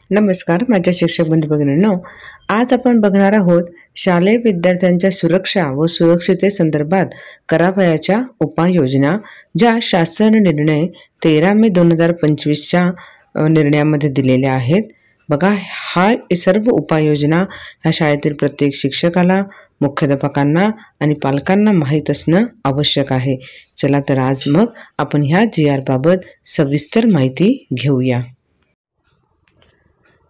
नमस्कार माझ्या शिक्षक बंधू भगिनींनो, आज आपण बघणार आहोत शालेय विद्यार्थ्यांच्या सुरक्षा व सुरक्षितेसंदर्भात करावयाच्या उपाययोजना, ज्या शासन निर्णय 13 मे 2025च्या निर्णयामध्ये दिलेल्या आहेत. बघा, हा सर्व उपाययोजना ह्या शाळेतील प्रत्येक शिक्षकाला, मुख्याध्यापकांना आणि पालकांना माहीत असणं आवश्यक आहे. चला तर आज मग आपण ह्या GR बाबत सविस्तर माहिती घेऊया.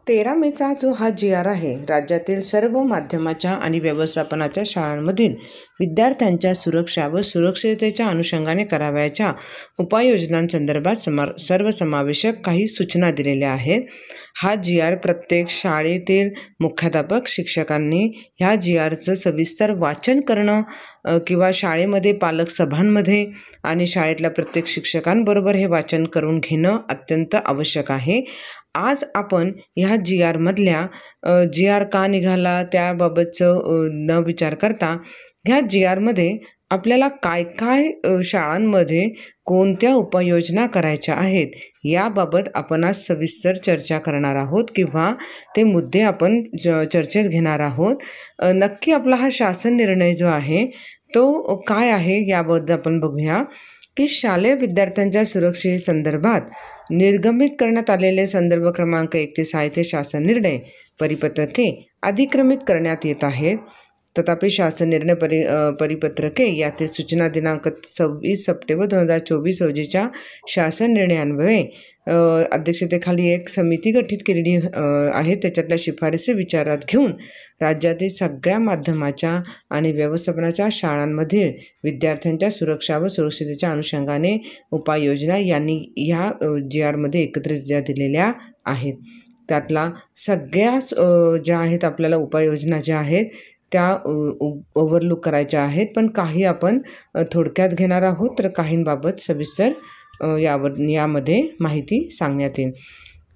13 मेचा जो हा GR आहे, राज्यातील सर्व माध्यमाच्या आणि व्यवस्थापनाच्या शाळांमधील विद्यार्थ्यांच्या सुरक्षा व सुरक्षिततेच्या अनुषंगाने करावयाच्या उपाययोजनांसंदर्भात सर्वसमावेशक काही सूचना दिलेल्या आहेत. हा GR प्रत्येक शाळेतील मुख्याध्यापक शिक्षकांनी ह्या GRचं सविस्तर वाचन करणं किंवा शाळेमध्ये पालक सभांमध्ये आणि शाळेतल्या प्रत्येक शिक्षकांबरोबर हे वाचन करून घेणं अत्यंत आवश्यक आहे. आज आपण ह्या GR मधल्या GR का निघाला त्याबाबतचं न विचार करता ह्या GR मध्ये आपल्याला काय काय शाळांमध्ये कोणत्या उपाययोजना करायच्या आहेत याबाबत आपण आज सविस्तर चर्चा करणार आहोत किंवा ते मुद्दे आपण चर्चेत घेणार आहोत. नक्की आपला हा शासन निर्णय जो आहे तो काय आहे याबद्दल आपण बघूया की शालेय विद्यार्थ्यांच्या सुरक्षेसंदर्भात निर्गमित करण्यात आलेले संदर्भ क्रमांक 1 ते 6 येथे शासन निर्णय परिपत्रके अधिक्रमित करण्यात येत आहेत. तथापि शासन निर्णय परिपत्रके यातील सूचना दिनांक 26 सप्टेंबर 2024 रोजीच्या शासन निर्णयान्वये अध्यक्षतेखाली एक समिती गठीत केलेली आहे. त्याच्यातल्या शिफारसी विचारात घेऊन राज्यातील सगळ्या माध्यमाच्या आणि व्यवस्थापनाच्या शाळांमधील विद्यार्थ्यांच्या सुरक्षा व सुरक्षिततेच्या अनुषंगाने उपाययोजना यांनी ह्या GR मध्ये एकत्रितरित्या दिलेल्या आहेत. त्यातला सगळ्या ज्या आहेत आपल्याला उपाययोजना ज्या आहेत त्या ओव्हरलुक करायच्या आहेत, पण काही आपण थोडक्यात घेणार आहोत, तर काहींबाबत सविस्तर यामध्ये माहिती सांगण्यात येईल.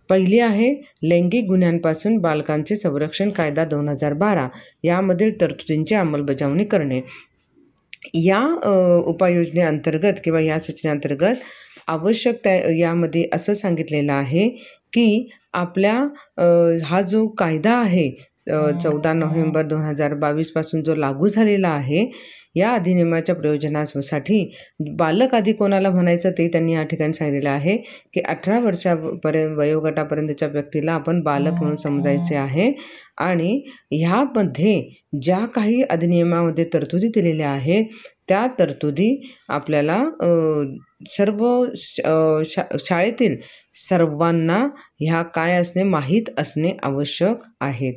पहिली आहे लैंगिक गुन्ह्यांपासून बालकांचे संरक्षण कायदा 2012 यामधील तरतुदींची अंमलबजावणी करणे. या उपाययोजनेअंतर्गत किंवा या सूचनेअंतर्गत आवश्यक यामध्ये असं सांगितलेलं आहे की आपल्या हा जो कायदा आहे 14 नोव्हेंबर 2022 पासून जो लागू झालेला आहे, या अधिनियमाच्या प्रयोजनासाठी बालक आधी कोणाला म्हणायचं ते त्यांनी या ठिकाणी सांगितलेलं आहे की 18 वर्षापर्यंत वयोगटापर्यंतच्या व्यक्तीला आपण बालक म्हणून समजायचे आहे. आणि ह्यामध्ये ज्या काही अधिनियमामध्ये तरतुदी दिलेल्या आहेत त्या तरतुदी आपल्याला सर्व शाळेतील सर्वांना ह्या काय असणे माहीत असणे आवश्यक आहे.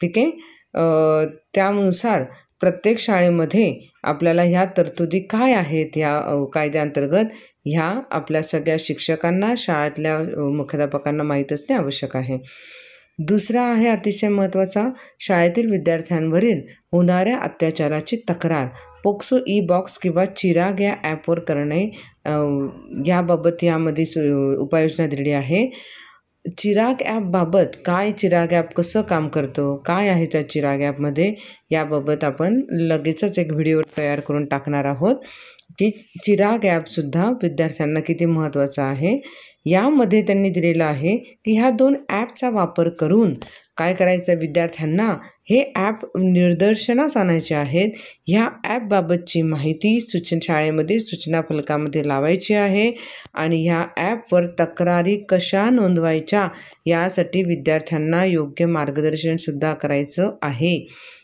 ठीक आहे. त्यानुसार प्रत्येक शाळेमध्ये आपल्याला ह्या तरतुदी काय आहेत या कायद्याअंतर्गत ह्या आपल्या सगळ्या शिक्षकांना, शाळेतल्या मुख्याध्यापकांना माहीत असणे आवश्यक आहे. दुसरा आहे अतिशय महत्त्वाचा, शाळेतील विद्यार्थ्यांवरील होणाऱ्या अत्याचाराची तक्रार पोक्सो ई-बॉक्स किंवा चिराग या ॲपवर करणे. याबाबत यामध्ये उपाययोजना दिलेली आहे. चिराग ॲपबाबत काय, चिराग ॲप कसं काम करतो, काय आहे त्या चिराग ॲपमध्ये, याबाबत आपण लगेचच एक व्हिडिओ तयार करून टाकणार आहोत की चिराग ॲपसुद्धा विद्यार्थ्यांना किती महत्त्वाचं आहे. यामध्ये त्यांनी दिलेलं आहे की ह्या 2 ॲपचा वापर करून काय करायचं, विद्यार्थ्यांना हे ॲप निदर्शनास आणायचे आहेत. ह्या ॲपबाबतची माहिती शाळेमध्ये सूचना फलकामध्ये लावायची आहे आणि ह्या ॲपवर तक्रारी कशा नोंदवायच्या यासाठी विद्यार्थ्यांना योग्य मार्गदर्शनसुद्धा करायचं आहे.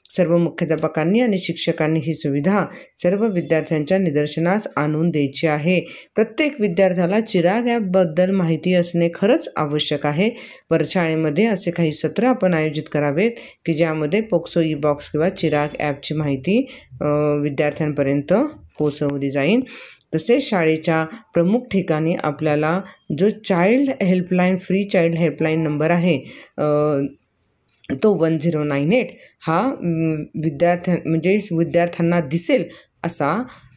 सर्व मुख्याध्यापकांनी आणि शिक्षकांनी ही सुविधा सर्व विद्यार्थ्यांच्या निदर्शनास आणून द्यायची आहे. प्रत्येक विद्यार्थ्याला चिराग ॲपबद्दल माहिती असणे खरंच आवश्यक आहे. शाळेमध्ये असे काही सत्र आपण आयोजित करावेत की ज्यामध्ये पोक्सो ई-बॉक्स किंवा चिराग ॲपची माहिती विद्यार्थ्यांपर्यंत पोहोचवली जाईल. तसेच शाळेच्या प्रमुख ठिकाणी आपल्याला जो child helpline, free child helpline number आहे तो 1098 हा विद्यार्थ्यांना दिसेल असा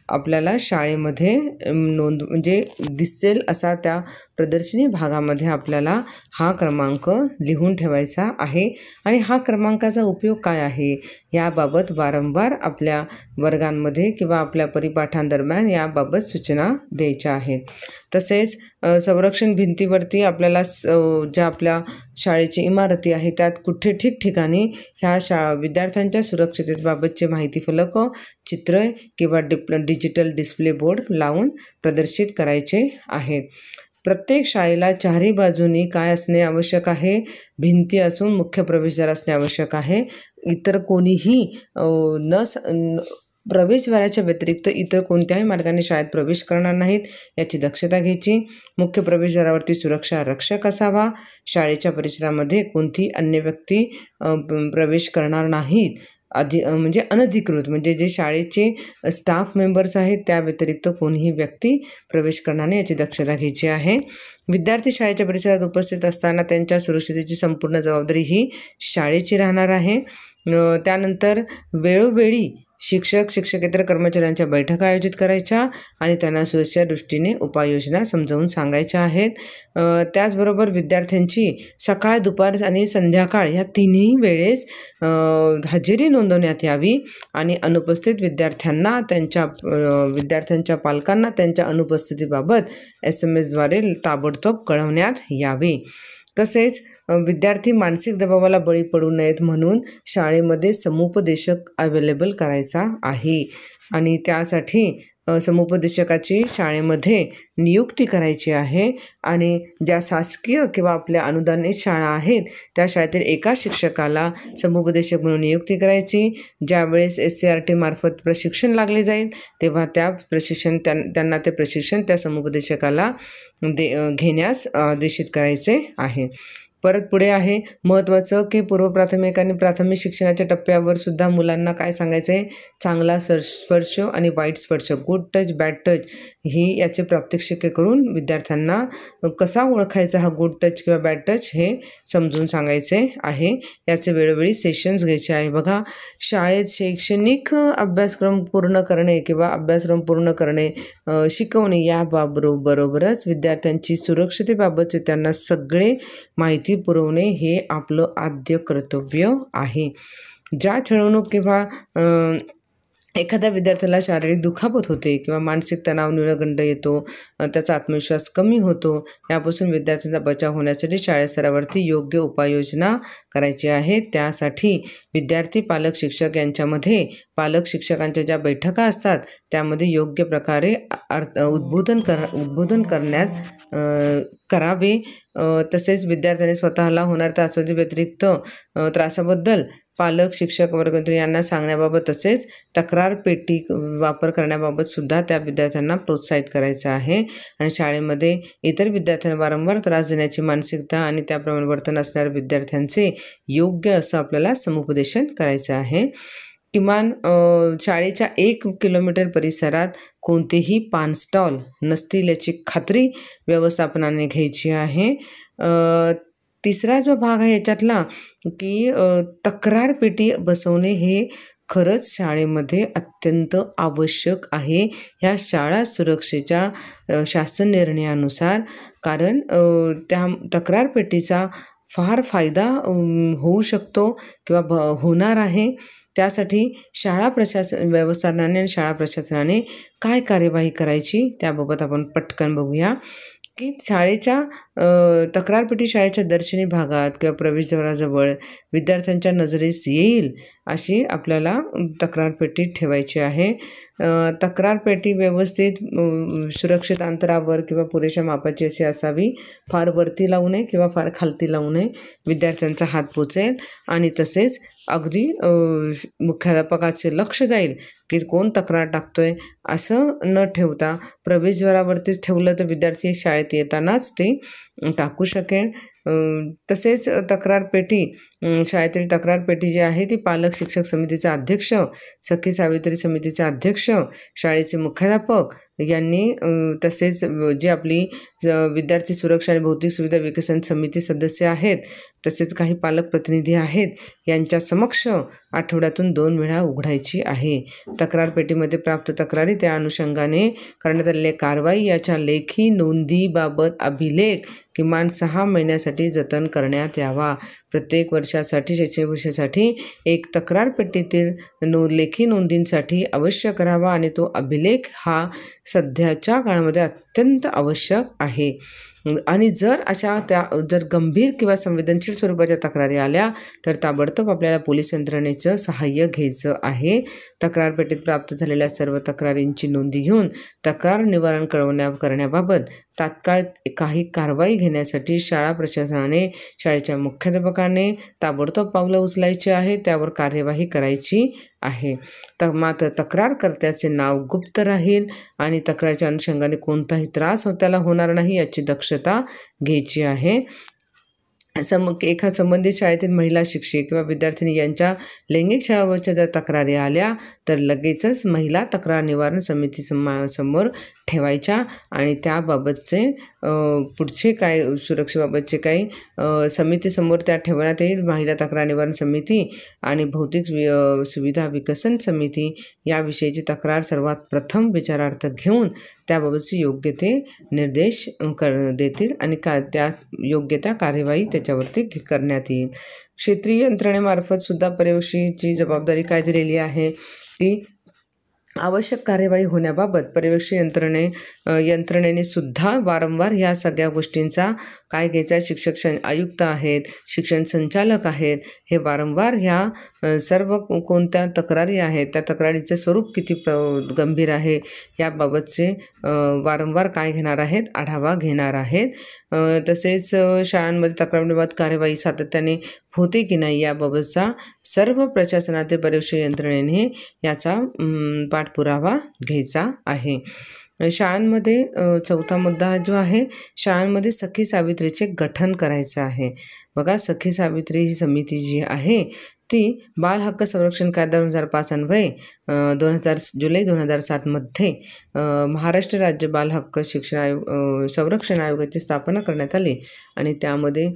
आपल्याला शाळेमध्ये नोंद म्हणजे दिसेल असा त्या प्रदर्शनी भागामध्ये आपल्याला हा क्रमांक लिहून ठेवायचा आहे आणि हा क्रमांकाचा उपयोग काय आहे याबाबत वारंवार आपल्या वर्गांमध्ये किंवा आपल्या परिपाठांदरम्यान याबाबत सूचना द्यायच्या आहेत. तसेच संरक्षण भिंतीवरती आपल्याला ज्या आपल्या शाळेची इमारती आहे त्यात कुठे ठिकठिकाणी ह्या विद्यार्थ्यांच्या सुरक्षिततेबाबतचे माहिती फलक, चित्र किंवा डिजिटल डिस्प्ले बोर्ड लावून प्रदर्शित करायचे आहेत. प्रत्येक शाळेला चारही बाजूनी काय असणे आवश्यक आहे, भिंती असून मुख्य प्रवेशद्वार असणे आवश्यक आहे. इतर कोणीही प्रवेशद्वाराच्या व्यतिरिक्त इतर कोणत्याही मार्गाने शाळेत प्रवेश करणार नाहीत याची दक्षता घ्यायची. मुख्य प्रवेशद्वारावरती सुरक्षा रक्षक असावा. शाळेच्या परिसरामध्ये कोणतीही अन्य व्यक्ती प्रवेश करणार नाहीत. म्हणजे अनधिकृत म्हणजे जे शाळेचे स्टाफ मेंबर्स आहेत त्या व्यतिरिक्त कोणीही व्यक्ती प्रवेश करणार नाही याची दक्षता घ्यायची आहे. विद्यार्थी शाळेच्या परिसरात उपस्थित असताना त्यांच्या सुरक्षिततेची संपूर्ण जबाबदारी ही शाळेची राहणार आहे. त्यानंतर वेळोवेळी शिक्षक, शिक्षकेतर कर्मचाऱ्यांच्या बैठका आयोजित करायच्या आणि त्यांना सुरक्षेच्या दृष्टीने उपाययोजना समजावून सांगायच्या आहेत. त्याचबरोबर विद्यार्थ्यांची सकाळ, दुपार आणि संध्याकाळ ह्या तिन्ही वेळेस हजेरी नोंदवण्यात यावी आणि अनुपस्थित विद्यार्थ्यांच्या पालकांना त्यांच्या अनुपस्थितीबाबत SMS द्वारे ताबडतोब कळवण्यात यावे. तसेच विद्यार्थी मानसिक दबावाला बळी पडू नयेत म्हणून शाळेमध्ये समुपदेशक अवेलेबल करायचा आहे आणि त्यासाठी समुपदेशकाची शाळेमध्ये नियुक्ती करायची आहे आणि ज्या शासकीय किंवा आपल्या अनुदानित शाळा आहेत त्या शाळेतील एका शिक्षकाला समुपदेशक म्हणून नियुक्ती करायची. ज्यावेळेस SCRT मार्फत प्रशिक्षण लागले जाईल तेव्हा त्यांना ते प्रशिक्षण त्या समुपदेशकाला घेण्यास आदेशित करायचे आहे. परत पुढे आहे महत्त्वाचं की पूर्व प्राथमिक आणि प्राथमिक शिक्षणाच्या टप्प्यावर सुद्धा मुलांना काय सांगायचं आहे, चांगला स्पर्श आणि वाईट स्पर्श, गुड टच, बॅड टच ही याचे प्रात्यक्षिके करून विद्यार्थ्यांना कसा ओळखायचा हा गुड टच किंवा बॅड टच हे समजून सांगायचे आहे. याचे वेळोवेळी सेशन्स घ्यायचे आहे. बघा, शाळेत शैक्षणिक अभ्यासक्रम पूर्ण करणे किंवा अभ्यासक्रम पूर्ण करणे, शिकवणे याबरोबरच विद्यार्थ्यांची सुरक्षिततेबाबतचे त्यांना सगळे माहिती पुरवणे हे आपलं आद्य कर्तव्य आहे. ज्या छळवणूक किंवा एखाद्या विद्यार्थ्याला शारीरिक दुखापत होते किंवा मानसिक तणाव, न्यूनगंड येतो, त्याचा आत्मविश्वास कमी होतो, यापासून विद्यार्थ्यांचा बचाव होण्यासाठी शाळेस्तरावरती योग्य उपाययोजना करायची आहे. त्यासाठी विद्यार्थी, पालक, शिक्षक यांच्यामध्ये पालक शिक्षकांच्या ज्या बैठका असतात त्यामध्ये योग्य प्रकारे उद्बोधन करावे. तसेच विद्यार्थ्यांनी स्वतःला होणाऱ्या त्रासाच्या व्यतिरिक्त त्रासाबद्दल पालक, शिक्षक, वर्गमित्र यांना सांगण्याबाबत तसेच तक्रार पेटी वापर करण्याबाबत सुद्धा त्या विद्यार्थ्यांना प्रोत्साहित करायचं आहे. आणि शाळेमध्ये इतर विद्यार्थ्यांना वारंवार त्रास देण्याची मानसिकता आणि त्याप्रमाणे वर्तन असणाऱ्या विद्यार्थ्यांचे योग्य असं आपल्याला समुपदेशन करायचं आहे. किमान शाळेच्या 1 किलोमीटर परिसरात कोणतेही पान स्टॉल नसतील याची खात्री व्यवस्थापनाने घ्यायची आहे. तिसरा जो भाग आहे याच्यातला की तक्रार पेटी बसवणे हे खरंच शाळेमध्ये अत्यंत आवश्यक आहे ह्या शाळा सुरक्षेच्या शासन निर्णयानुसार. कारण त्या तक्रार पेटीचा फार फायदा होऊ शकतो किंवा होणार आहे. त्यासाठी शाळा व्यवस्थापनाने आणि शाळा प्रशासनाने काय कार्यवाही करायची त्याबाबत आपण पटकन बघूया की शाळेच्या तक्रारपेटी शाळेच्या दर्शनी भागात किंवा प्रवेशद्वाराजवळ विद्यार्थ्यांच्या नजरेस येईल अशी आपल्याला तक्रारपेटी ठेवायची आहे. तक्रारपेटी व्यवस्थित सुरक्षित अंतरावर किंवा पुरेशा मापाची अशी असावी. फार वरती लावू नये किंवा फार खालती लावू नये, विद्यार्थ्यांचा हात पोचेल आणि तसेच अगदी मुख्याध्यापकाचे लक्ष जाईल की कोण तक्रार टाकतोय असं न ठेवता प्रवेशद्वारावरतीच ठेवलं तर विद्यार्थी शाळेत येतानाच ते टाकू शकेल. तसेच तक्रारपेटी शाळेतील तक्रारपेटी जी आहे ती पालक शिक्षक समितीचा अध्यक्ष, सखी सावित्री समितीचे अध्यक्ष, शाळेचे मुख्याध्यापक यांनी तसेच जे आपली विद्यार्थी सुरक्षा आणि भौतिक सुविधा विकसन समिती सदस्य आहेत, तसेच काही पालक प्रतिनिधी आहेत, यांच्या समक्ष आठवड्यातून 2 वेळा उघडायची आहे. तक्रार पेटीमध्ये प्राप्त तक्रारी, त्या अनुषंगाने करण्यात आलेल्या कारवाई याच्या लेखी नोंदीबाबत अभिलेख किमान 6 महिन्यासाठी जतन करण्यात यावा. प्रत्येक वर्षासाठी शैक्षणिक वर्षासाठी एक तक्रार पेटीतील लेखी नोंदींसाठी अवश्य करावा आणि तो अभिलेख हा सध्याच्या काळामध्ये अत्यंत आवश्यक आहे. आणि जर गंभीर किंवा संवेदनशील स्वरूपाच्या तक्रारी आल्या तर ताबडतोब आपल्याला पोलीस यंत्रणेचं सहाय्य घ्यायचं आहे. तक्रार पेटीत प्राप्त झालेल्या सर्व तक्रारींची नोंदी घेऊन तक्रार निवारण करण्याबाबत तात्काळ काही कारवाई घेण्यासाठी शाळा प्रशासनाने, शाळेच्या मुख्याध्यापकाने ताबडतोब पावलं उचलायची आहे, त्यावर कार्यवाही करायची आहे. मात्र तक्रारकर्त्याचे नाव गुप्त राहील आणि तक्रारीच्या अनुषंगाने कोणताही त्रास त्याला होणार नाही याची दक्षता घ्यायची आहे. एका संबंधित शाळेतील महिला शिक्षक किंवा विद्यार्थिनी यांच्या लैंगिक छळाबाबतच्या जर तक्रारी आल्या तर लगेचच महिला तक्रार निवारण समिती समोर ठेवायच्या आणि त्याबाबतचे पुढचे काय सुरक्षेबाबतचे काही समितीसमोर त्या ठेवण्यात येईल. महिला तक्रार निवारण समिती आणि भौतिक सुविधा विकसन समिती याविषयीची तक्रार सर्वात प्रथम विचारार्थ घेऊन त्याबाबतचे योग्य ते निर्देश देतील आणि त्या योग्य त्या कार्यवाही त्याच्यावरती करण्यात येईल. क्षेत्रीय यंत्रणेमार्फत सुद्धा पर्यवेक्षीची जबाबदारी काय दिलेली आहे की आवश्यक कार्यवाही होण्याबाबत पर्यवेक्षक यंत्रणेने सुद्धा वारंवार ह्या सगळ्या गोष्टींचा काय घ्यायचा. शिक्षक आयुक्त आहेत, शिक्षण संचालक आहेत, हे वारंवार ह्या सर्व कोणत्या तक्रारी आहेत, त्या तक्रारीचं स्वरूप किती गंभीर आहे याबाबतचे वारंवार काय घेणार आहेत, आढावा घेणार आहेत. तसेच शाळांमध्ये तक्रारीबाबत कार्यवाही सातत्याने होते की नाही याबाबतचा सर्व प्रशासनातील पर्यवेक्षक यंत्रणेने याचा पाठपुरावा घ्यायचा आहे. शाळांमध्ये चौथा मुद्दा जो आहे, शाळांमध्ये सखी सावित्रीचे गठन करायचं आहे. बघा, सखी सावित्री ही समिती जी आहे ती बाल हक्क संरक्षण कायदा 2005 अन्वये जुलै 2007 मध्ये महाराष्ट्र राज्य बाल हक्क संरक्षण आयोगाची स्थापना करण्यात आली आणि त्यामध्ये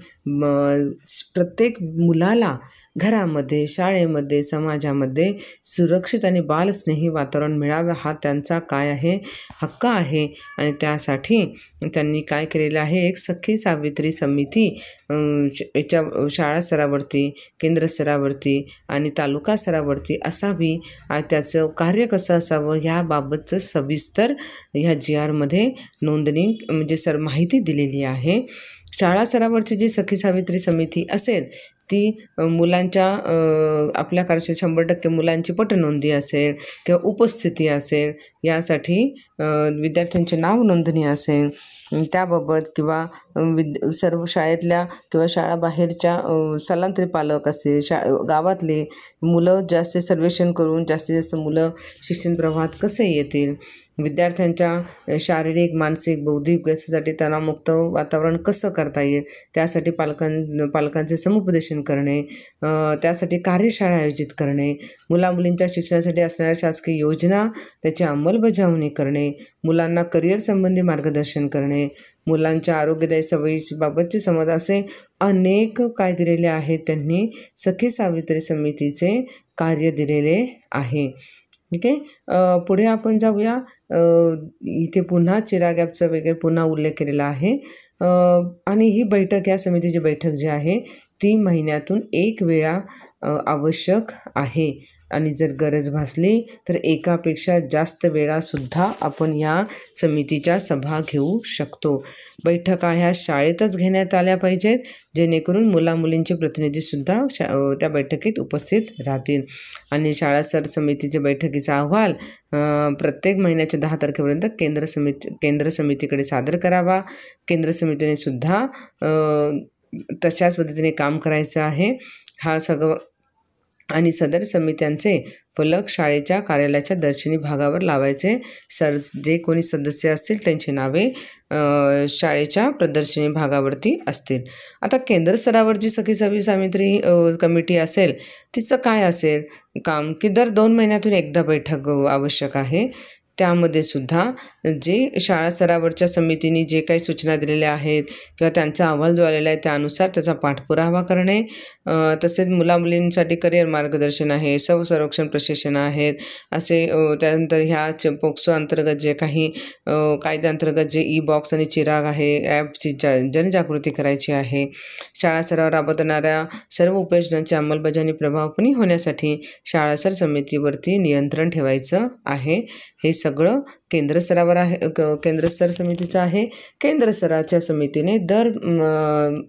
प्रत्येक मुलाला घरामध्ये, शाळेमध्ये, समाजामध्ये सुरक्षित आणि बालस्नेही वातावरण मिळावे हा त्यांचा काय आहे, हक्क आहे. आणि त्यासाठी त्यांनी काय केलेलं आहे, एक सखी सावित्री समिती याच्या शाळा स्तरावरती, केंद्र स्तरावरती आणि तालुका स्तरावरती असावी. त्याचं कार्य कसं असावं याबाबतचं सविस्तर ह्या GR नोंदणी म्हणजे माहिती दिलेली आहे. शाळा स्तरावरची जी सखी सावित्री समिती असेल ती मुलांच्या आपल्या कार्याचे 100% मुलांची पटनोंदी असेल किंवा उपस्थिती असेल यासाठी विद्यार्थ्यांचे नाव नोंदणी असेल त्याबाबत किंवा सर्व शाळेतल्या किंवा शाळाबाहेरच्या स्थलांतरित पालक असेल, गावातले मुलं जास्त सर्वेक्षण करून जास्तीत जास्त मुलं शिक्षण प्रवाहात कसे येतील, विद्यार्थ्यांच्या शारीरिक, मानसिक, बौद्धिक विकासासाठी तणावमुक्त वातावरण कसं करता येईल त्यासाठी पालकांचे समुपदेशन करणे, त्यासाठी कार्यशाळा आयोजित करणे, मुलामुलींच्या शिक्षणासाठी असणाऱ्या शासकीय योजना त्याची अंमलबजावणी करणे, मुलांना करिअर संबंधी मार्गदर्शन करणे, मुलांच्या आरोग्यदायी सवयीबाबतचे संवाद असे अनेक काय दिलेले आहेत. त्यांनी सखी सावित्री समितीचे कार्य दिलेले आहे. ठीक आहे. पुढे आपण जाऊया. इथे पुन्हा चिराग ॲपचा वगैरे पुन्हा उल्लेख केलेला आहे आणि ही बैठक, या समितीची बैठक जी आहे ती महिन्यातून 1 वेळा आवश्यक आहे आणि जर गरज भासली तर एकापेक्षा जास्त वेळासुद्धा आपण या समितीच्या सभा घेऊ शकतो. बैठका ह्या शाळेतच घेण्यात आल्या पाहिजेत जेणेकरून मुलामुलींचे प्रतिनिधीसुद्धा त्या बैठकीत उपस्थित राहतील आणि शाळा समितीच्या बैठकीचा अहवाल प्रत्येक महिन्याच्या 10 तारखेपर्यंत केंद्र समितीकडे सादर करावा. केंद्र समितीने सुद्धा तशाच पद्धतीने काम करायचं आहे. हा सगळं आणि सदर समित्यांचे फलक शाळेच्या कार्यालयाच्या दर्शनी भागावर लावायचे. जे कोणी सदस्य असतील त्यांची नावे शाळेच्या प्रदर्शनी भागावरती असतील. आता केंद्र स्तरावरची सखी सावित्री कमिटी असेल तिचं काय असेल काम की दर 2 महिन्यातून एकदा बैठक आवश्यक आहे. त्यामध्ये सुद्धा जे शाळा स्तरावरच्या समितीने जे काही सूचना दिलेल्या आहेत किंवा त्यांचा अहवाल जो आलेला आहे त्यानुसार त्याचा पाठपुरावा करणे, तसेच मुलामुलींसाठी करिअर मार्गदर्शन आहे, संरक्षण प्रशिक्षण आहेत, असे त्यानंतर ह्या पोक्सो अंतर्गत जे काही कायद्याअंतर्गत जे ई-बॉक्स आणि चिराग आहे ॲपची जनजागृती करायची आहे. शाळा स्तरावर राबवणाऱ्या सर्व उपाययोजनांची अंमलबजावणी प्रभावीपणे होण्यासाठी शाळा स्तर समितीवरती नियंत्रण ठेवायचं आहे. हे सगळं केंद्र स्तरावर आहे, केंद्र स्तर समितीचं आहे. केंद्र स्तराच्या समितीने दर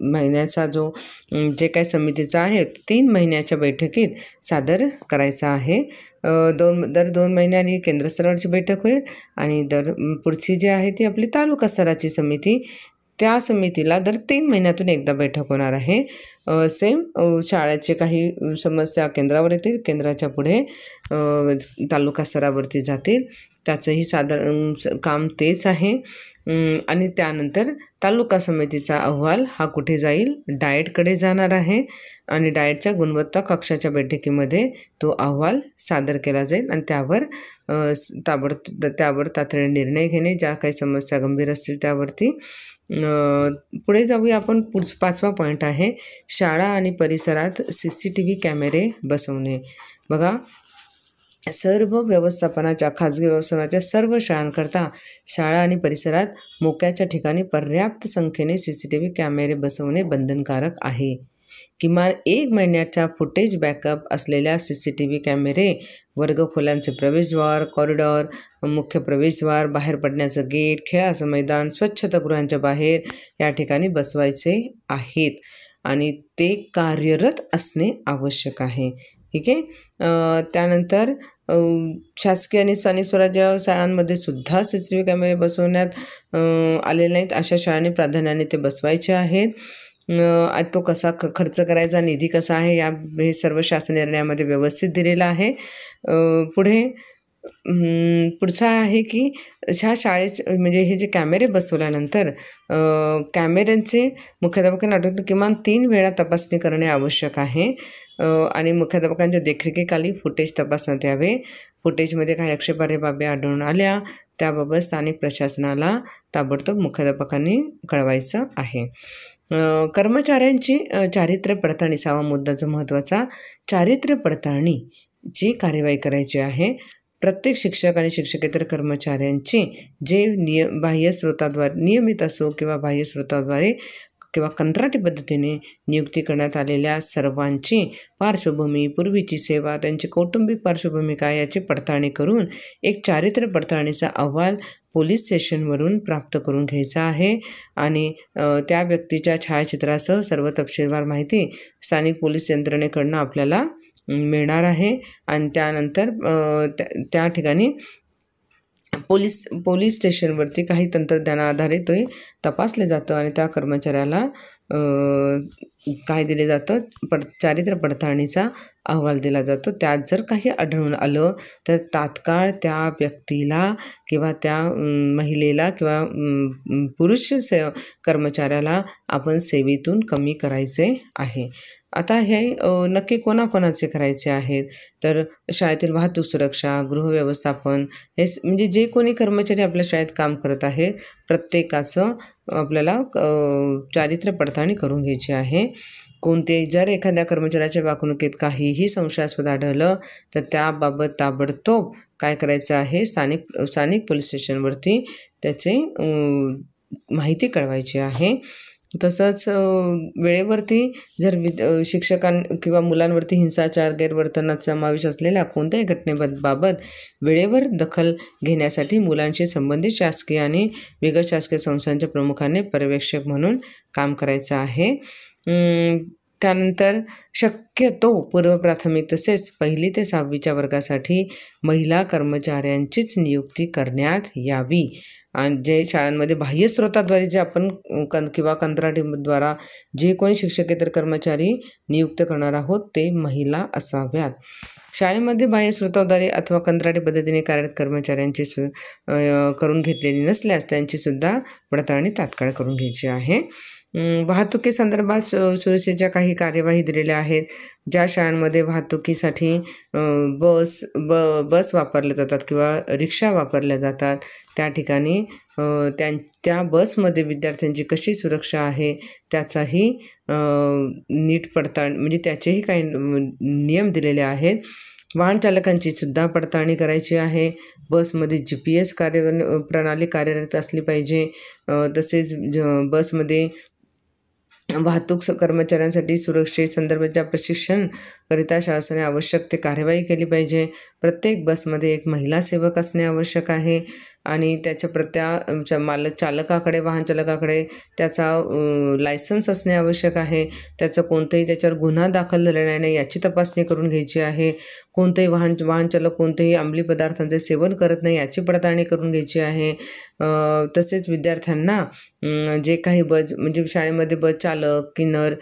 महिन्याचा जो जे काही समितीचा आहे 3 महिन्याच्या बैठकीत सादर करायचा आहे. दर 2 महिन्यांनी केंद्र स्तरावरची बैठक होईल आणि पुढची जी आहे ती आपली तालुका स्तराची समिती, त्या समितीला दर 3 महिन्यातून एकदा बैठक होणार आहे. शाळेचे काही समस्या केंद्रावर येतील, केंद्राच्या पुढे तालुका स्तरावरती जातील, त्याचंही साधारण काम तेच आहे. आणि त्यानंतर तालुका समितीचा अहवाल हा कुठे जाईल, डाएटकडे जाणार आहे आणि डाएटच्या गुणवत्ता कक्षाच्या बैठकीमध्ये तो अहवाल सादर केला जाईल आणि त्यावर तातडीने निर्णय घेणे, ज्या काही समस्या गंभीर असतील त्यावरती. पुढे जाऊया आपण. 5वा पॉईंट आहे शाळा आणि परिसरात CCTV कॅमेरे बसवणे. बघा, सर्व व्यवस्थापनाच्या खाजगी व्यवस्थापनाच्या सर्व शाळांकरता शाळा आणि परिसरात मोक्याच्या ठिकाणी पर्याप्त संख्येने CCTV कॅमेरे बसवणे बंधनकारक आहे. किमान 1 महिन्याच्या फुटेज बॅकअप असलेल्या CCTV कॅमेरे वर्गखोल्यांचे प्रवेशद्वार, कॉरिडॉर, मुख्य प्रवेशद्वार, बाहेर पडण्याचं गेट, खेळाचं मैदान, स्वच्छतागृहांच्या बाहेर या ठिकाणी बसवायचे आहेत आणि ते कार्यरत असणे आवश्यक आहे. ठीक आहे. त्यानंतर शासकीय आणि स्थानिक स्वराज्य शाळांमध्ये सुद्धा CCTV कॅमेरे बसवण्यात आलेले नाहीत. अशा शाळांनी प्राधान्याने ते बसवायचे आहेत. तो कसा खर्च करायचा, निधी कसा आहे, हे सर्व शासन निर्णयामध्ये व्यवस्थित दिलेलं आहे. पुढचा आहे की ह्या शाळेचे म्हणजे हे जे कॅमेरे बसवल्यानंतर कॅमेऱ्यांचे मुख्याध्यापकांना आठवतं किमान 3 वेळा तपासणी करणे आवश्यक आहे आणि मुख्याध्यापकांच्या देखरेखीखाली फुटेज तपासण्यात यावे. फुटेजमध्ये काही आक्षेपार्ह बाबी आढळून आल्या त्याबाबत स्थानिक प्रशासनाला ताबडतोब मुख्याध्यापकांनी कळवायचं आहे. कर्मचाऱ्यांची चारित्र्य पडताळणी, 6वा मुद्दा जो महत्त्वाचा, चारित्र्य पडताळणीची कार्यवाही करायची आहे. प्रत्येक शिक्षक आणि शिक्षकेतर कर्मचाऱ्यांची जे बाह्य स्रोताद्वारे नियमित असो किंवा बाह्य स्रोताद्वारे किंवा कंत्राटी पद्धतीने नियुक्ती करण्यात आलेल्या सर्वांची पार्श्वभूमी, पूर्वीची सेवा, त्यांची कौटुंबिक पार्श्वभूमी काय याची पडताळणी करून एक चारित्र्य पडताळणीचा अहवाल पोलीस स्टेशनवरून प्राप्त करून घ्यायचा आहे आणि त्या व्यक्तीच्या छायाचित्रासह सर्व तपशीलवार माहिती स्थानिक पोलीस यंत्रणेकडून आपल्याला मिळणार आहे आणि त्यानंतर त्या ठिकाणी पोलीस स्टेशनवरती काही तंत्रज्ञानाआधारे ते तपासले जातं आणि त्या कर्मचाऱ्याला काय दिले जातं, चारित्र्य पडताळणीचा अहवाल दिला जातो. त्यात जर काही आढळून आलं तर तात्काळ त्या व्यक्तीला किंवा त्या महिलेला किंवा पुरुष कर्मचाऱ्याला आपण सेवेतून कमी करायचे आहे. आता हे नक्की कोणाकोणाचे करायचे आहेत तर शाळेतील वाहतूक सुरक्षा, गृहव्यवस्थापन, हे म्हणजे जे कोणी कर्मचारी आपल्या शाळेत काम करत आहे प्रत्येकाचं आपल्याला चारित्र्य पडताळणी करून घ्यायची आहे. जर एखाद्या कर्मचाऱ्याच्या वागणुकीत काहीही संशयास्पद आढळलं तर त्याबाबत ताबडतोब काय करायचं आहे, स्थानिक पोलीस स्टेशनवरती त्याचे माहिती कळवायची आहे. तसंच वेळेवरती जर शिक्षकां किंवा मुलांवरती हिंसाचार, गैरवर्तनाचा समावेश असलेल्या कोणत्याही घटनेबाबत वेळेवर दखल घेण्यासाठी मुलांशी संबंधित शासकीय आणि बिगर शासकीय संस्थांच्या प्रमुखांनी पर्यवेक्षक म्हणून काम करायचं आहे. त्यानंतर शक्यतो पूर्व प्राथमिक तसेच 1ली ते 6वीच्या वर्गासाठी महिला कर्मचाऱ्यांचीच नियुक्ती करण्यात यावी आणि जे शाळांमध्ये बाह्य स्रोताद्वारे जे आपण किंवा कंत्राटीद्वारा जे कोणी शिक्षकेतर कर्मचारी नियुक्त करणार आहोत ते महिला असाव्यात. शाळेमध्ये बाह्य स्रोताद्वारे अथवा कंत्राटी पद्धतीने कार्यरत कर्मचाऱ्यांची करून घेतलेली नसल्यास त्यांचीसुद्धा पडताळणी तात्काळ करून घ्यायची आहे. वाहतुकीसंदर्भात सुरक्षेच्या काही कार्यवाही दिलेल्या आहेत. ज्या शाळांमध्ये वाहतुकीसाठी बस वापरल्या जातात किंवा रिक्षा वापरल्या जातात, त्या ठिकाणी त्या बसमध्ये विद्यार्थ्यांची कशी सुरक्षा आहे त्याचाही नीट पडताळणी म्हणजे त्याचेही काही नियम दिलेले आहेत. वाहन चालकांची सुद्धा पडताळणी करायची आहे. बसमध्ये GPS प्रणाली कार्यरत असली पाहिजे. तसेच बसमध्ये वाहतूक कर्मचाऱ्यांसाठी सुरक्षेसंदर्भाच्या प्रशिक्षणकरिता शासनाने आवश्यक ते कार्यवाही केली पाहिजे. प्रत्येक बसमध्ये एक महिला सेवक असणे आवश्यक आहे आणि त्याच्या चालकाकडे वाहन चालकाकडे त्याचा लायसन्स असणे आवश्यक आहे. त्याचं कोणतंही त्याच्यावर गुन्हा दाखल झालेला नाही याची तपासणी करून घ्यायची आहे. कोणतंही वाहन चालक कोणतेही अंमली पदार्थांचे सेवन करत नाही याची पडताळणी करून घ्यायची आहे. तसेच विद्यार्थ्यांना जे काही म्हणजे शाळेमध्ये बस चालक, किन्नर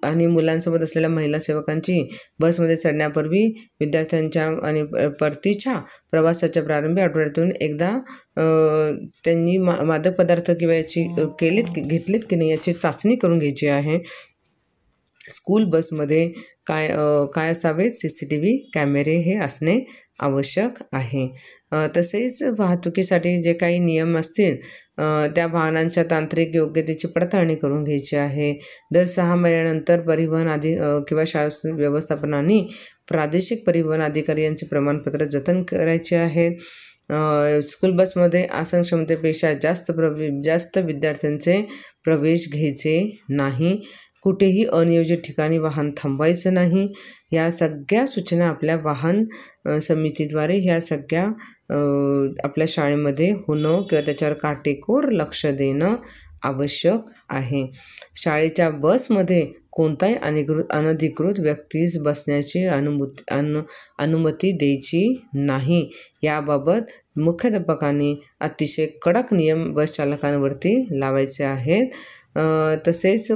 आणि मुलांसोबत असलेल्या महिला सेवकांची बसमध्ये चढण्यापूर्वी विद्यार्थ्यांच्या आणि परतीच्या प्रवासाच्या प्रारंभी आठवड्यातून एकदा त्यांनी मादक पदार्थ किंवा याची घेतलीत की नाही याची चाचणी करून घ्यायची आहे. स्कूल बसमध्ये काय असावे, CCTV कॅमेरे हे असणे आवश्यक आहे. तसेच वाहतुकीसाठी जे काही नियम असतील त्या वाहनांच्या तांत्रिक योग्यतेची पडताळणी करून घ्यायची आहे. दर 6 महिन्यानंतर परिवहन किंवा शाळा व्यवस्थापनाने प्रादेशिक परिवहन अधिकारी यांचे प्रमाणपत्र जतन करायचे आहेत. स्कूल बसमध्ये आसन क्षमतेपेक्षा जास्त विद्यार्थ्यांचे प्रवेश घ्यायचे नाही. कुठेही अनियोजित ठिकाणी वाहन थांबवायचं नाही. या सगळ्या सूचना आपल्या वाहन समितीद्वारे ह्या सगळ्या आपल्या शाळेमध्ये होणं किंवा त्याच्यावर काटेकोर लक्ष देणं आवश्यक आहे. शाळेच्या बसमध्ये कोणताही अनधिकृत व्यक्तीस बसण्याची अनुमती द्यायची नाही. याबाबत मुख्याध्यापकांनी अतिशय कडक नियम बस चालकांवरती लावायचे आहेत. तसेच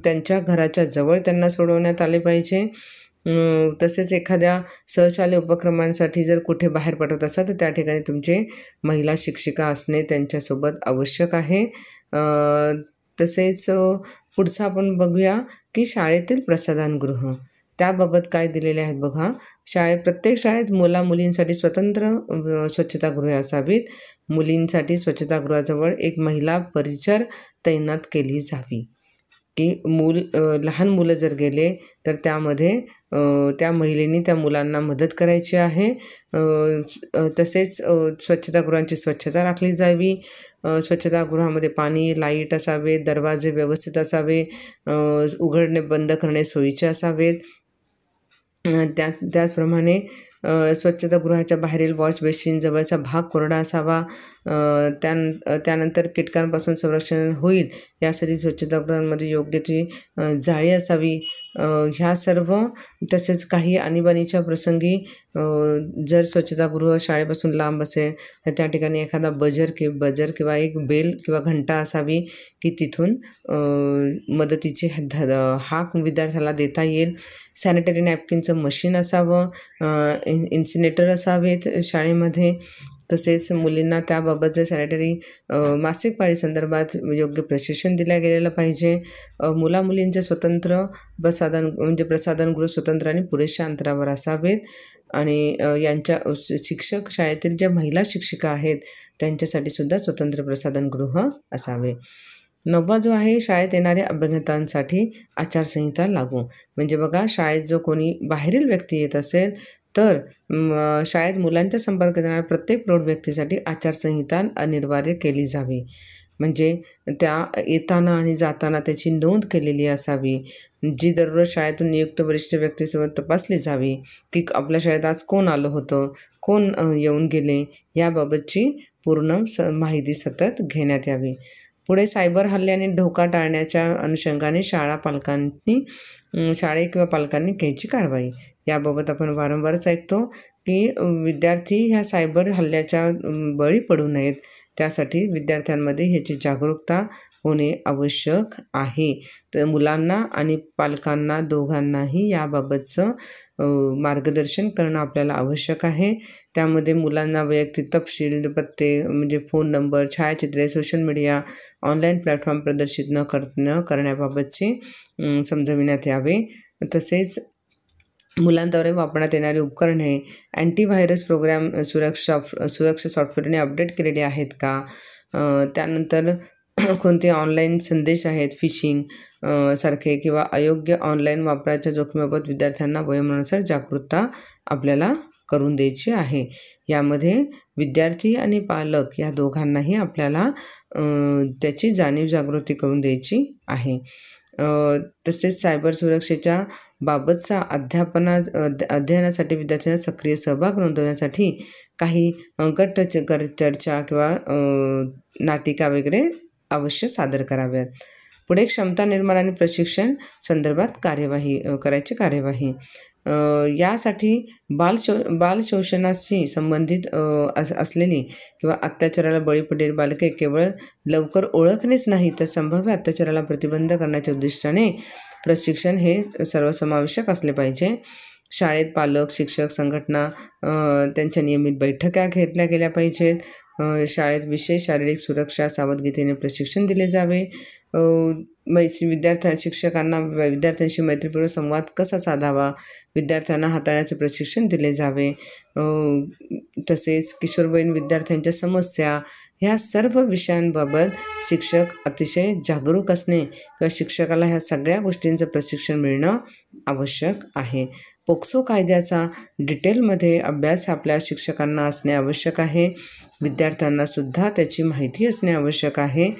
त्यांच्या घराच्या जवळ त्यांना सोडवण्यात आले पाहिजे. तसेच एखाद्या सहशालेय उपक्रमांसाठी जर कुठे बाहेर पाठवत असाल तर त्या ठिकाणी तुमचे महिला शिक्षिका असणे त्यांच्यासोबत आवश्यक आहे. तसेच पुढचं आपण बघूया की शाळेतील प्रसाधनगृह त्याबाबत काय दिलेले आहेत बघा. प्रत्येक शाळेत मुलींसाठी स्वतंत्र स्वच्छतागृहे असावीत. मुलींसाठी स्वच्छतागृहाजवळ एक महिला परिचर तैनात केली जावी की लहान मुलं जर गेले तर त्यामध्ये त्या महिलेने त्या मुलांना मदत करायची आहे. तसेच स्वच्छतागृहांची स्वच्छता राखली जावी. स्वच्छतागृहामध्ये पाणी, लाईट असावे, दरवाजे व्यवस्थित असावे, उघडणे बंद करणे सोयीचे असावेत. त्याचप्रमाणे स्वच्छतागृहाच्या बाहेरील वॉश बेसिन जवळचा भाग कोरडा असावा. त्यानंतर कीटकांपासून संरक्षण होईल यासाठी स्वच्छतागृहांमध्ये योग्य ती जाळी असावी. ह्या सर्व तसेच काही आणीबाणीच्या प्रसंगी जर स्वच्छतागृह शाळेपासून लांब असेल तर त्या ठिकाणी एखादा बजर किंवा एक बेल किंवा घंटा असावी की तिथून मदतीची हाक विद्यार्थ्याला देता येईल. सॅनिटरी नॅपकिनचं मशीन असावं. इन्सिनेटर असावेत शाळेमध्ये. तसेच मुलींना त्याबाबतचे सॅनिटरी मासिक पाळी संदर्भात योग्य प्रशिक्षण दिलं गेलेलं पाहिजे. मुलींचे स्वतंत्र प्रसाधनगृह स्वतंत्र आणि पुरेशा अंतरावर असावेत. आणि यांच्या शिक्षक शाळेतील ज्या महिला शिक्षिका आहेत त्यांच्यासाठी सुद्धा स्वतंत्र प्रसाधनगृह असावे. 9वा जो आहे शाळेत येणाऱ्या अभ्यागतांसाठी आचारसंहिता लागू. म्हणजे बघा, शाळेत जो कोणी बाहेरील व्यक्ती येत असेल तर शाळेत मुलांच्या संपर्कात येणाऱ्या प्रत्येक प्रौढ व्यक्तीसाठी आचारसंहिता अनिवार्य केली जावी. म्हणजे त्या येताना आणि जाताना त्याची नोंद केलेली असावी. जी दररोज शाळेतून नियुक्त वरिष्ठ व्यक्तीसोबत तपासली जावी की आपल्या शाळेत आज कोण आलं होतं, कोण येऊन गेले, याबाबतची पूर्ण माहिती सतत घेण्यात यावी. पुढे सायबर हल्ले आणि धोका टाळण्याच्या अनुषंगाने शाळे किंवा पालकांनी घ्यायची कारवाई. याबाबत आपण वारंवारच ऐकतो की विद्यार्थी ह्या सायबर हल्ल्याच्या बळी पडू नयेत त्यासाठी विद्यार्थ्यांमध्ये ह्याची जागरूकता होणे आवश्यक आहे. तर मुलांना आणि पालकांना दोघांनाही याबाबतचं मार्गदर्शन करणं आपल्याला आवश्यक आहे. त्यामध्ये मुलांना वैयक्तिक तपशील, पत्ते म्हणजे फोन नंबर, छायाचित्रे, सोशल मीडिया, ऑनलाईन प्लॅटफॉर्म प्रदर्शित न करण्याबाबतचे समजविण्यात यावे. तसेच मुलांद्वारे वापरण्यात येणारी उपकरणे अँटीव्हायरस प्रोग्राम सुरक्षा सॉफ्टवेअरने अपडेट केलेले आहेत का, त्यानंतर कोणते ऑनलाईन संदेश आहेत फिशिंग सारखे किंवा अयोग्य ऑनलाईन वापराच्या जोखमीबाबत विद्यार्थ्यांना वयोमानानुसार जागरूकता आपल्याला करून द्यायची आहे. यामध्ये विद्यार्थी आणि पालक या दोघांनाही आपल्याला त्याची जाणीव-जागृती करून द्यायची आहे. तसेच सायबर सुरक्षेच्या बाबतचा अध्ययनासाठी विद्यार्थ्यांना सक्रिय सहभाग नोंदवण्यासाठी काही गट चर्चा किंवा नाटिका वगैरे अवश्य सादर कराव्यात. पुढे क्षमता निर्माण आणि प्रशिक्षण संदर्भात करायची कार्यवाही. यासाठी बालशोषणाशी संबंधित असलेली किंवा अत्याचाराला बळी पडलेली बालके केवळ लवकर ओळखणेच नाही तर संभाव्य अत्याचाराला प्रतिबंध करण्याच्या उद्दिष्टाने प्रशिक्षण हे सर्वसमावेशक असले पाहिजे. शाळेत पालक, शिक्षक, संघटना त्यांच्या नियमित बैठका घेतल्या गेल्या पाहिजेत. शाळेत विशेष शारीरिक सुरक्षा सावधगिरीने प्रशिक्षण दिले जावे. शिक्षकांना विद्यार्थ्यांशी मैत्रीपूर्ण संवाद कसा साधावा, विद्यार्थ्यांना हाताळण्याचे प्रशिक्षण दिले जावे. तसेच किशोरवयीन विद्यार्थ्यांच्या समस्या ह्या सर्व विषयांबाबत शिक्षक अतिशय जागरूक असणे किंवा शिक्षकाला ह्या सगळ्या गोष्टींचं प्रशिक्षण मिळणं आवश्यक आहे. पोक्सो कायद्याचा डिटेलमध्ये अभ्यास आपल्या शिक्षकांना असणे आवश्यक आहे. विद्यार्थ्यांनासुद्धा त्याची माहिती असणे आवश्यक आहे.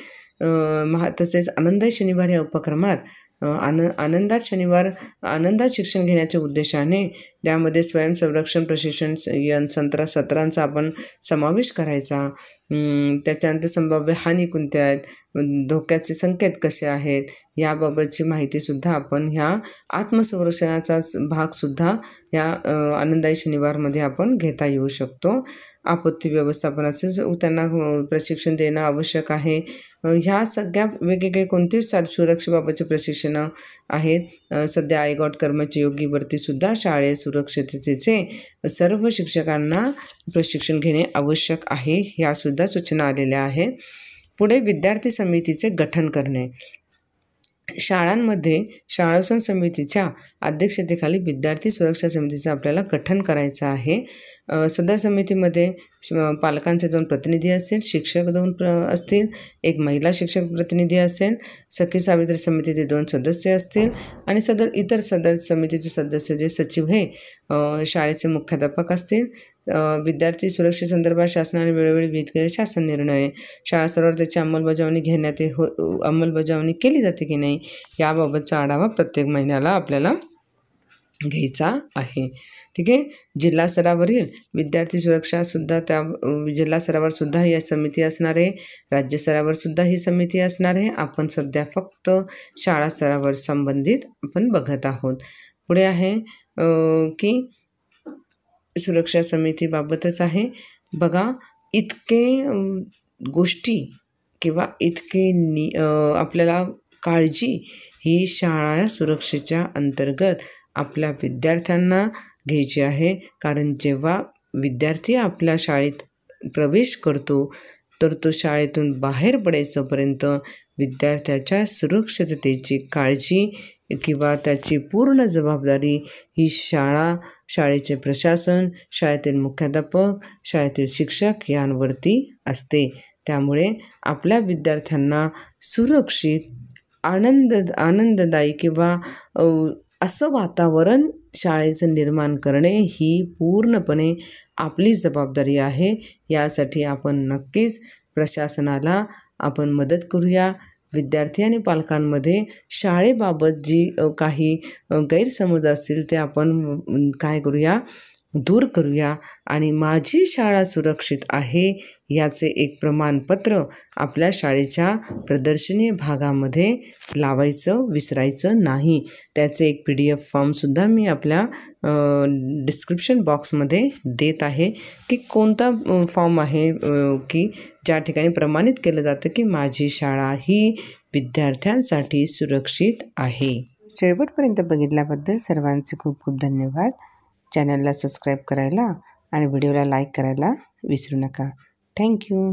तसेच आनंद शनिवार या उपक्रमात आनंदात शिक्षण घेण्याच्या उद्देशाने त्यामध्ये स्वयंसंरक्षण प्रशिक्षण सत्रांचा आपण समावेश करायचा. त्याच्यानंतर संभाव्य हानी कोणत्या आहेत, धोक्याचे संकेत कसे आहेत याबाबतची माहितीसुद्धा आपण ह्या आत्मसंरक्षणाचा भागसुद्धा या आनंदाई शनिवारमध्ये आपण घेता येऊ शकतो. आपत्ती व्यवस्थापनाचं त्यांना प्रशिक्षण देणं आवश्यक आहे. ह्या सगळ्या वेगवेगळे कोणते सुरक्षेबाबतचे प्रशिक्षण आहेत. सध्या आयगॉट कर्मचारी योग्य भरतीसुद्धा शाळेत सुरक्षिततेचे सर्व शिक्षकांना प्रशिक्षण घेणे आवश्यक आहे. ह्यासुद्धा सूचना आलेल्या आहेत. पुढे विद्यार्थी समितीचे गठन करणे. शाळांमध्ये शाळोत्सव समितीच्या अध्यक्षतेखाली विद्यार्थी सुरक्षा समितीचं आपल्याला गठन करायचं आहे. सदर समितीमध्ये पालकांचे 2 प्रतिनिधी असतील, शिक्षक 2 असतील, एक महिला शिक्षक प्रतिनिधी असेल, सखी सावित्री समितीचे 2 सदस्य असतील आणि इतर समितीचे सदस्य जे सचिव हे शाळेचे मुख्याध्यापक असतील. विद्यार्थी सुरक्षेसंदर्भात शासनाने वेळोवेळी विहित केलेले शासन निर्णय, शाळा स्तरावर त्याची अंमलबजावणी केली जाते की नाही याबाबतचा आढावा प्रत्येक महिन्याला आपल्याला घ्यायचा आहे. ठीक आहे. जिल्हा स्तरावरील विद्यार्थी सुरक्षासुद्धा जिल्हा स्तरावर सुद्धा ही समिती असणार आहे. राज्य स्तरावर सुद्धा ही समिती असणार आहे. आपण सध्या फक्त शाळा स्तरावर संबंधित आपण बघत आहोत. पुढे आहे की सुरक्षा समितीबाबतच आहे. बघा, इतके गोष्टी किंवा आपल्याला काळजी ही शाळा सुरक्षेच्या अंतर्गत आपल्या विद्यार्थ्यांना घ्यायची आहे. कारण जेव्हा विद्यार्थी आपल्या शाळेत प्रवेश करतो तर तो शाळेतून बाहेर पडायचंपर्यंत विद्यार्थ्याच्या सुरक्षिततेची काळजी किंवा त्याची पूर्ण जबाबदारी ही शाळेचे प्रशासन, शाळेतील मुख्याध्यापक, शाळेतील शिक्षक यांवरती असते. त्यामुळे आपल्या विद्यार्थ्यांना सुरक्षित, आनंददायी किंवा असं वातावरण शाळेचं निर्माण करणे ही पूर्णपणे आपली जबाबदारी आहे. यासाठी आपण नक्कीच प्रशासनाला आपण मदत करूया. विद्यार्थी आणि पालकांमध्ये शाळेबाबत जी काही गैरसमज असतील ते आपण काय करूया, दूर करूया आणि माझी शाळा सुरक्षित आहे याचे एक प्रमाणपत्र आपल्या शाळेच्या प्रदर्शनी भागामध्ये लावायचं विसरायचं नाही. त्याचे एक PDF फॉर्मसुद्धा मी आपल्या डिस्क्रिप्शन बॉक्समध्ये देत आहे की कोणता फॉर्म आहे की ज्या ठिकाणी प्रमाणित केलं जातं की माझी शाळा ही विद्यार्थ्यांसाठी सुरक्षित आहे. शेवटपर्यंत बघितल्याबद्दल सर्वांचे खूप खूप धन्यवाद. चॅनलला सबस्क्राईब करायला आणि व्हिडिओला लाईक करायला विसरू नका. थँक्यू.